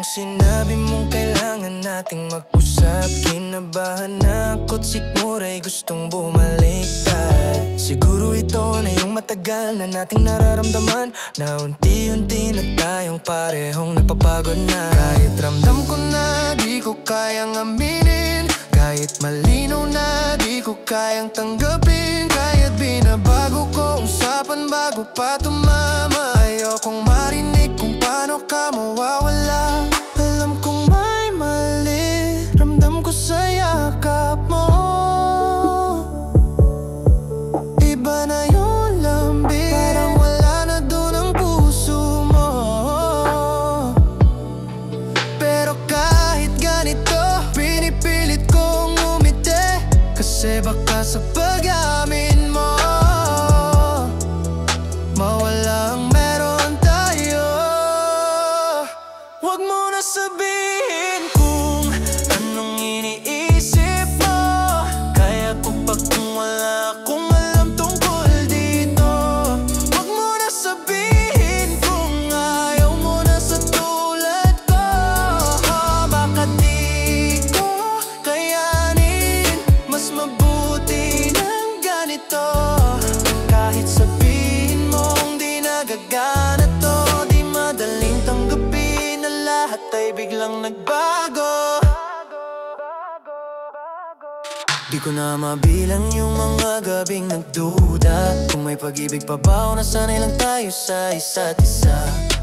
sinabi mong kailangan nating mag-usap, kinabahan ako't sigura'y gustong bumaliktad. Siguro ito na yung matagal na nating nararamdaman, na unti-unti na tayong parehong napapagod na. Kahit ramdam ko na di ko kayang aminin, kahit malinaw na di ko kayang tanggapin, kahit binabago ko usapan bago pa tumama. Ayokong marinig kung paano ka mawawala. Alam kong may mali, ramdam ko sa yakap mo. Iba na yung lambing, parang wala na dun ang puso mo. Pero kahit ganito, pinipilit kong umiti, kasi baka sa pag-amin mo mawala ang meron tayo. Huwag mo na sabihin kung anong iniisip mo, kaya ko pa kung wala akong alam tungkol dito. Huwag mo na sabihin kung ayaw mo na sa tulad ko. Baka di ko kayanin, mas mabuti ng ganito. Kahit sabihin mong di nagagana to, di madaling tanggapin na lahat ay biglang nagbago. Di ko na mabilang yung mga gabing nagduda, kung may pag-ibig pa ba o nasanay lang tayo sa isa't isa.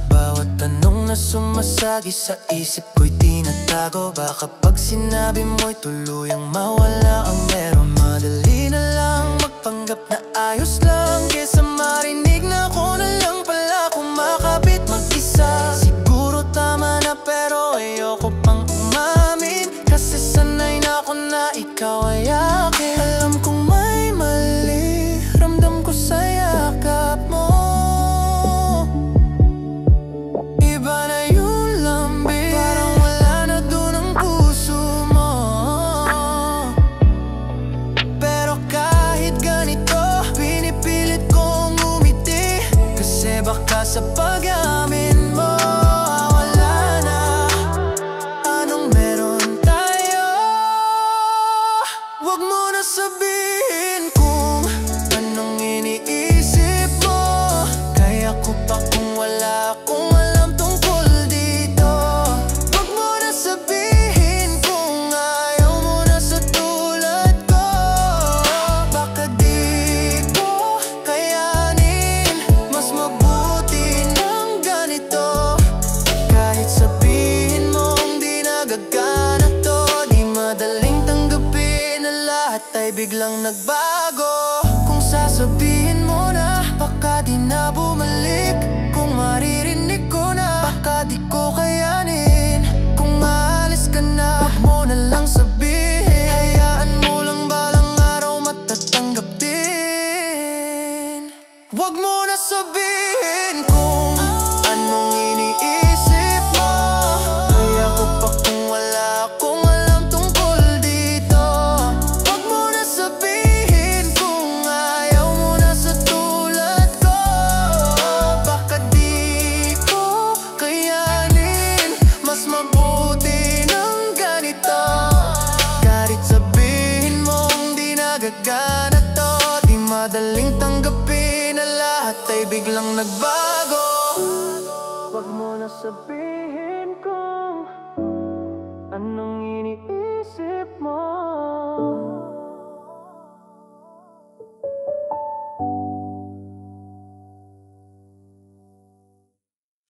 Bawat tanong na sumasagi sa isip ko'y tinatago, baka pag sinabi mo'y tuluyang mawala ang meron. Madali na lang magpanggap na ayos lang, kesa marinig na ako na lang pala kumakapit mag-isa. Siguro tama na pero ayoko pang umamin, kasi sanay na ako na ikaw ay akin. Alam kong may mali, ramdam ko sa yakap mo. Iba na yung lambing, parang wala na dun ang puso mo. Pero kahit ganito, pinipilit kong umiti, kasi baka sa pag-amin mo wala na anong meron tayo. Huwag mo na sabihin kung anong iniisip mo, kaya ko pa kung wala akong alam tungkol dito. Huwag mo na sabihin kung ayaw mo na sa tulad ko. Baka di ko kayanin, mas mabuti ng ganito. Kahit sabihin mong di nagagana to, di madaling tanggapin na lahat ay biglang nagbago. Kung sasabihin mo na baka di na bumalik, kung maririnig ko na baka di ko kayanin, kung maalis ka na huwag mo na lang sabihin, hayaan mo lang balang araw matatanggap din. Huwag mo na sabihin kung anong iniisip mo, kaya ko pa kung wala akong alam tungkol dito. Huwag mo na sabihin kung ayaw mo na sa tulad ko. Baka di ko kayanin, mas mabuti ng ganito. Kahit sabihin mong di nagagana to, di madaling tanggapin na lahat ay biglang nagbago. Huwag mo na sabihin